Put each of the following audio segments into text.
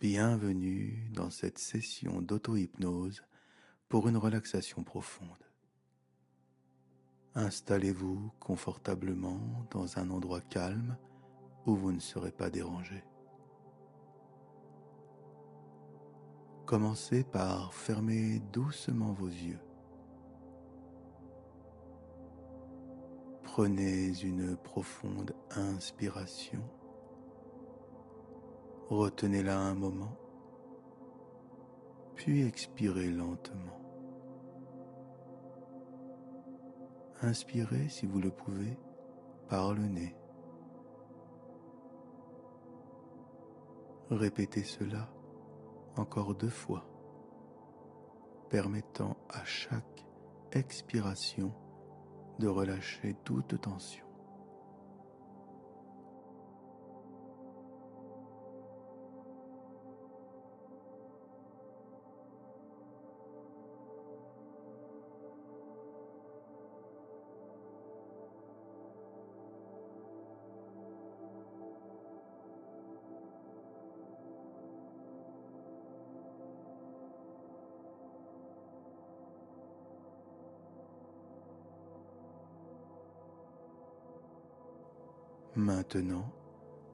Bienvenue dans cette session d'auto-hypnose pour une relaxation profonde. Installez-vous confortablement dans un endroit calme où vous ne serez pas dérangé. Commencez par fermer doucement vos yeux. Prenez une profonde inspiration. Retenez-la un moment, puis expirez lentement. Inspirez si vous le pouvez par le nez. Répétez cela encore 2 fois, permettant à chaque expiration de relâcher toute tension. Maintenant,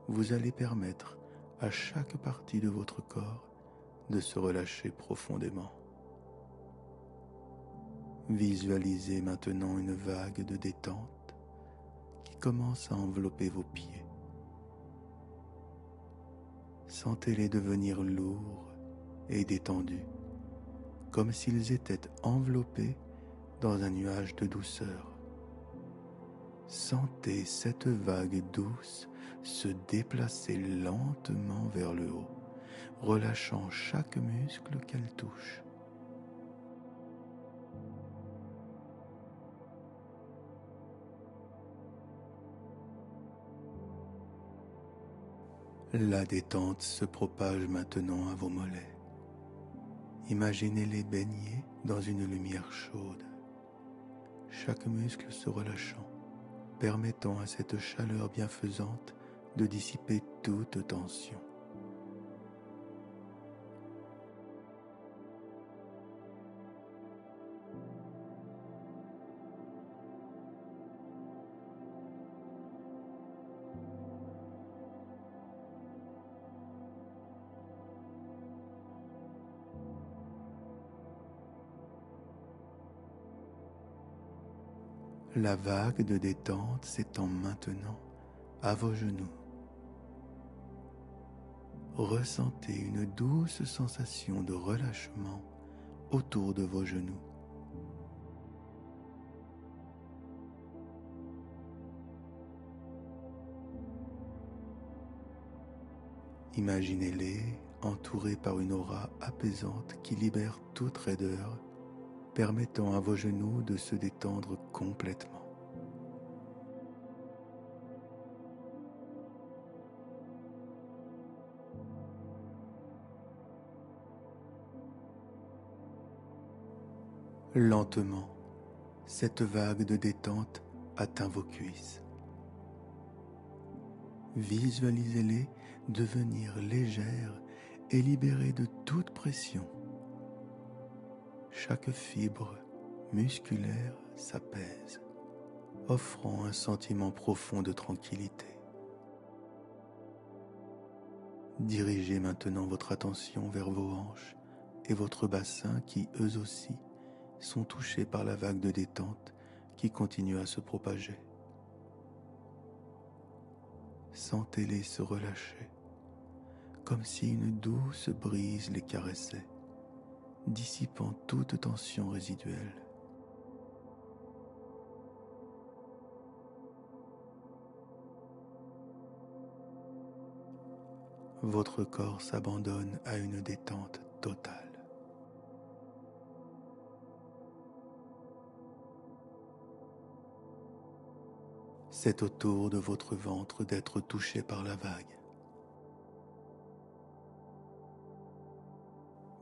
vous allez permettre à chaque partie de votre corps de se relâcher profondément. Visualisez maintenant une vague de détente qui commence à envelopper vos pieds. Sentez-les devenir lourds et détendus, comme s'ils étaient enveloppés dans un nuage de douceur. Sentez cette vague douce se déplacer lentement vers le haut, relâchant chaque muscle qu'elle touche. La détente se propage maintenant à vos mollets. Imaginez-les baigner dans une lumière chaude, chaque muscle se relâchant, permettant à cette chaleur bienfaisante de dissiper toute tension. La vague de détente s'étend maintenant à vos genoux. Ressentez une douce sensation de relâchement autour de vos genoux. Imaginez-les entourés par une aura apaisante qui libère toute raideur, permettant à vos genoux de se détendre complètement. Lentement, cette vague de détente atteint vos cuisses. Visualisez-les devenir légères et libérées de toute pression. Chaque fibre musculaire s'apaise, offrant un sentiment profond de tranquillité. Dirigez maintenant votre attention vers vos hanches et votre bassin qui, eux aussi, sont touchés par la vague de détente qui continue à se propager. Sentez-les se relâcher, comme si une douce brise les caressait, dissipant toute tension résiduelle. Votre corps s'abandonne à une détente totale. C'est au tour de votre ventre d'être touché par la vague.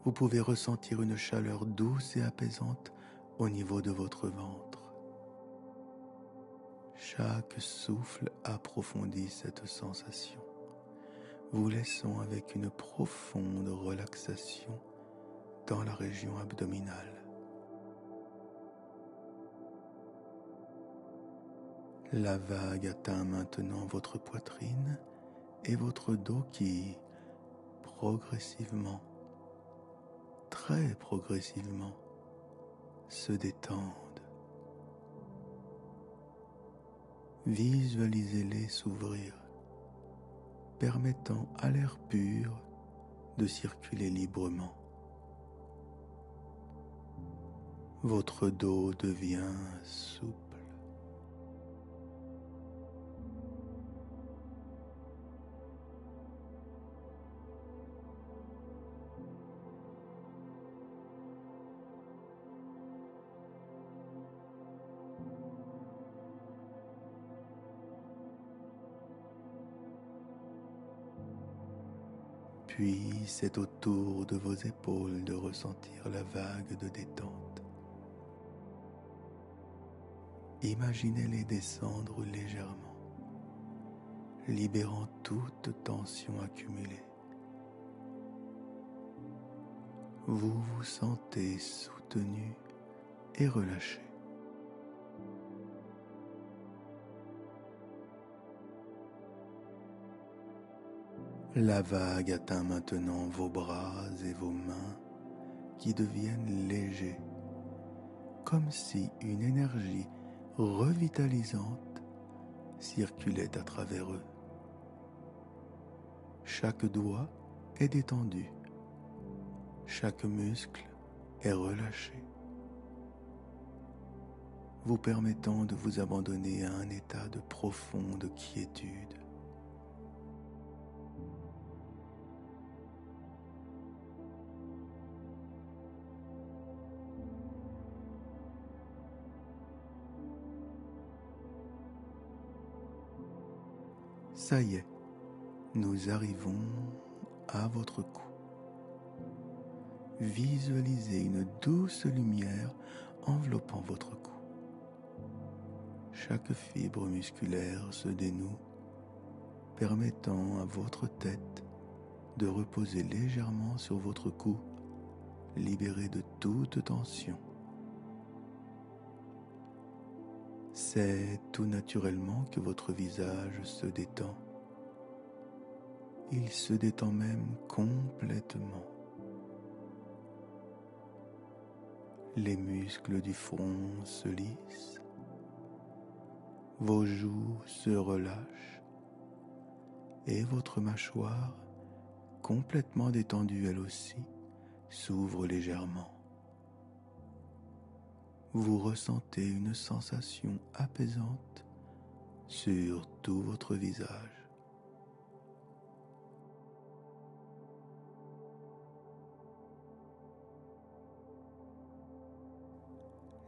Vous pouvez ressentir une chaleur douce et apaisante au niveau de votre ventre. Chaque souffle approfondit cette sensation, vous laissant avec une profonde relaxation dans la région abdominale. La vague atteint maintenant votre poitrine et votre dos qui, progressivement, très progressivement, se détendent. Visualisez-les s'ouvrir, permettant à l'air pur de circuler librement. Votre dos devient souple. Puis c'est au tour de vos épaules de ressentir la vague de détente. Imaginez-les descendre légèrement, libérant toute tension accumulée. Vous vous sentez soutenu et relâché. La vague atteint maintenant vos bras et vos mains qui deviennent légers, comme si une énergie revitalisante circulait à travers eux. Chaque doigt est détendu, chaque muscle est relâché, vous permettant de vous abandonner à un état de profonde quiétude. Ça y est, nous arrivons à votre cou. Visualisez une douce lumière enveloppant votre cou. Chaque fibre musculaire se dénoue, permettant à votre tête de reposer légèrement sur votre cou, libéré de toute tension. C'est tout naturellement que votre visage se détend. Il se détend même complètement. Les muscles du front se lissent, vos joues se relâchent et votre mâchoire, complètement détendue elle aussi, s'ouvre légèrement. Vous ressentez une sensation apaisante sur tout votre visage.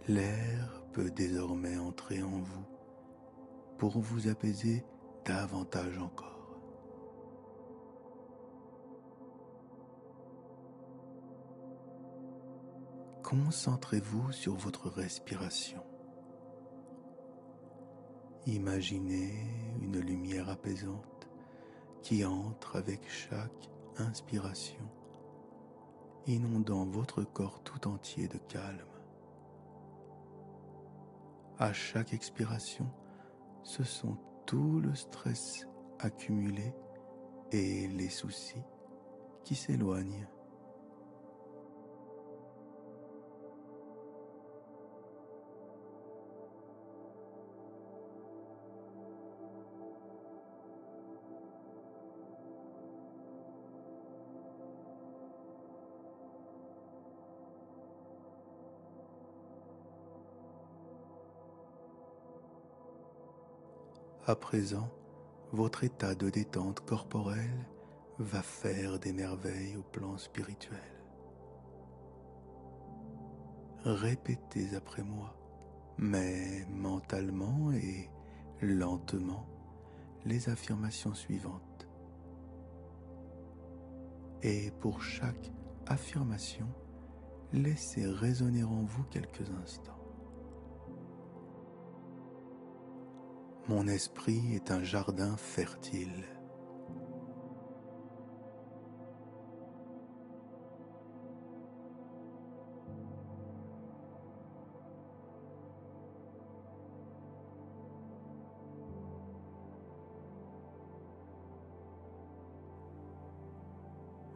L'air peut désormais entrer en vous pour vous apaiser davantage encore. Concentrez-vous sur votre respiration. Imaginez une lumière apaisante qui entre avec chaque inspiration, inondant votre corps tout entier de calme. À chaque expiration, ce sont tout le stress accumulé et les soucis qui s'éloignent. À présent, votre état de détente corporelle va faire des merveilles au plan spirituel. Répétez après moi, mais mentalement et lentement, les affirmations suivantes. Et pour chaque affirmation, laissez résonner en vous quelques instants. Mon esprit est un jardin fertile.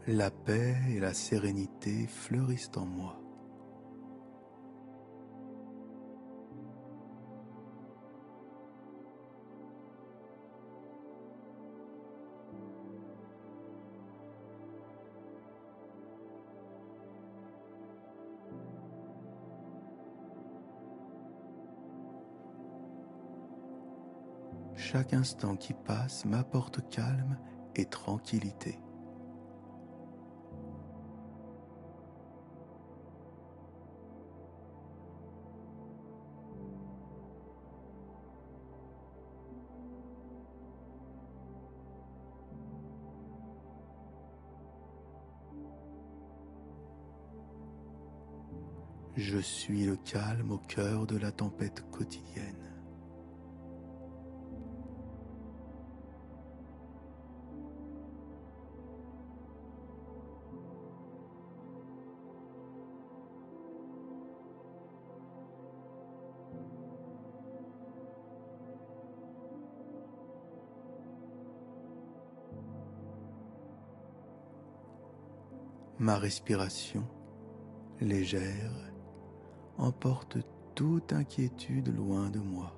La paix et la sérénité fleurissent en moi. Chaque instant qui passe m'apporte calme et tranquillité. Je suis le calme au cœur de la tempête quotidienne. Ma respiration, légère, emporte toute inquiétude loin de moi.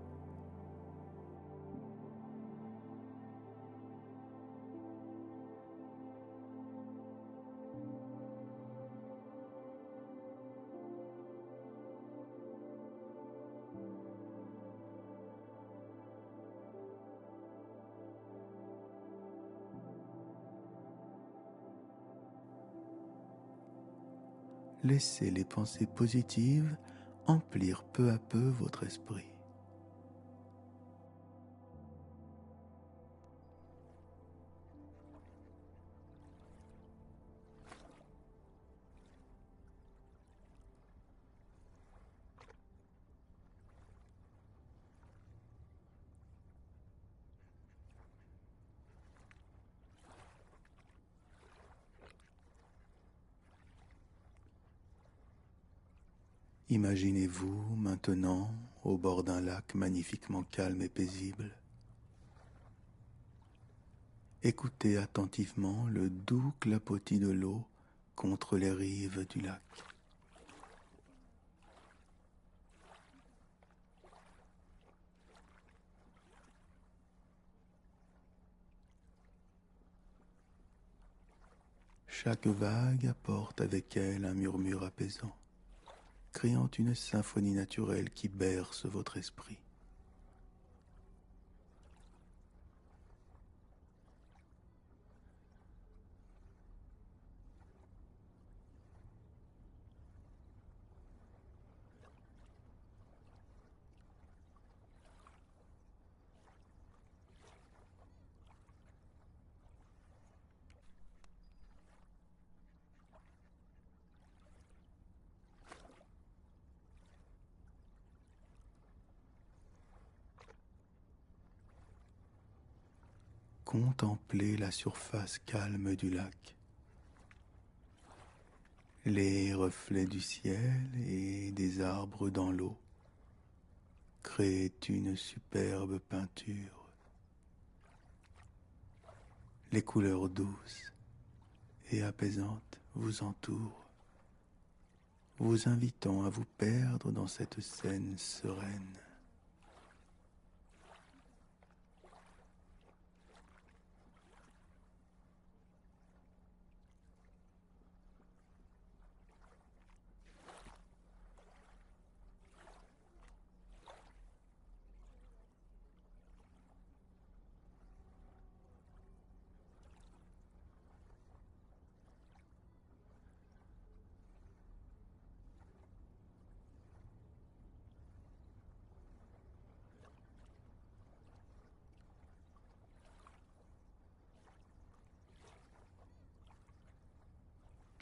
Laissez les pensées positives emplir peu à peu votre esprit. Imaginez-vous maintenant au bord d'un lac magnifiquement calme et paisible. Écoutez attentivement le doux clapotis de l'eau contre les rives du lac. Chaque vague apporte avec elle un murmure apaisant, créant une symphonie naturelle qui berce votre esprit. Contemplez la surface calme du lac. Les reflets du ciel et des arbres dans l'eau créent une superbe peinture. Les couleurs douces et apaisantes vous entourent, vous invitant à vous perdre dans cette scène sereine.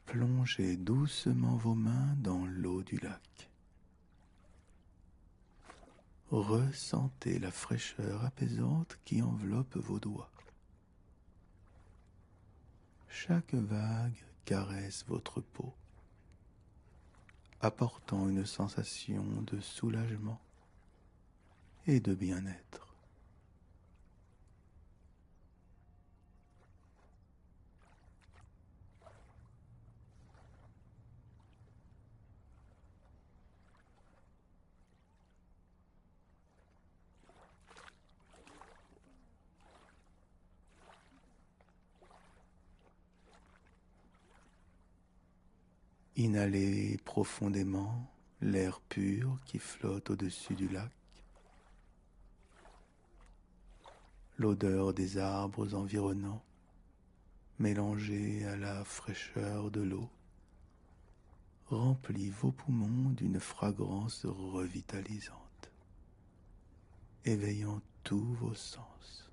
Plongez doucement vos mains dans l'eau du lac. Ressentez la fraîcheur apaisante qui enveloppe vos doigts. Chaque vague caresse votre peau, apportant une sensation de soulagement et de bien-être. Inhalez profondément l'air pur qui flotte au-dessus du lac. L'odeur des arbres environnants, mélangée à la fraîcheur de l'eau, remplit vos poumons d'une fragrance revitalisante, éveillant tous vos sens.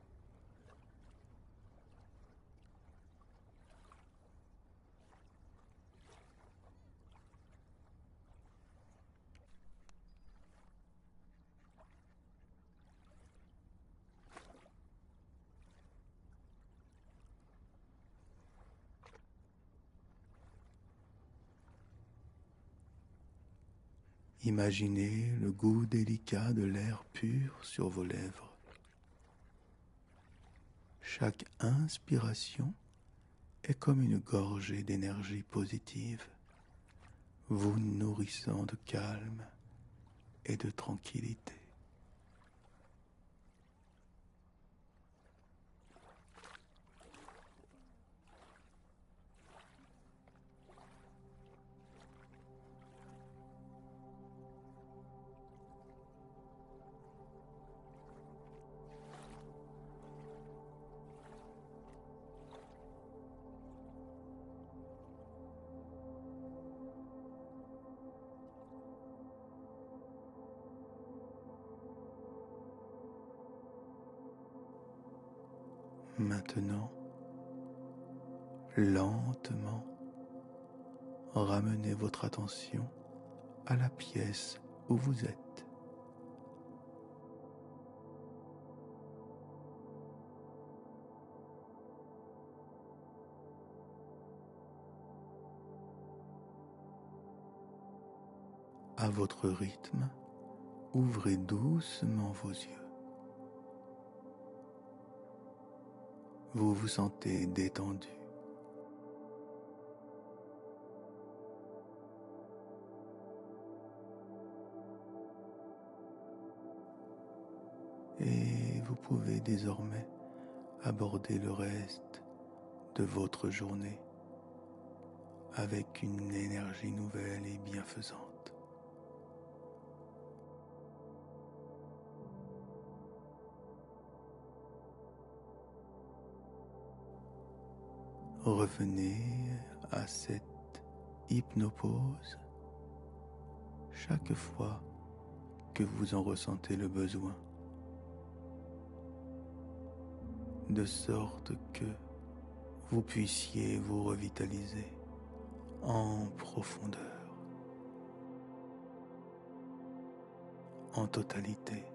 Imaginez le goût délicat de l'air pur sur vos lèvres. Chaque inspiration est comme une gorgée d'énergie positive, vous nourrissant de calme et de tranquillité. Maintenant, lentement, ramenez votre attention à la pièce où vous êtes. À votre rythme, ouvrez doucement vos yeux. Vous vous sentez détendu. Et vous pouvez désormais aborder le reste de votre journée avec une énergie nouvelle et bienfaisante. Revenez à cette hypnopause chaque fois que vous en ressentez le besoin, de sorte que vous puissiez vous revitaliser en profondeur, en totalité.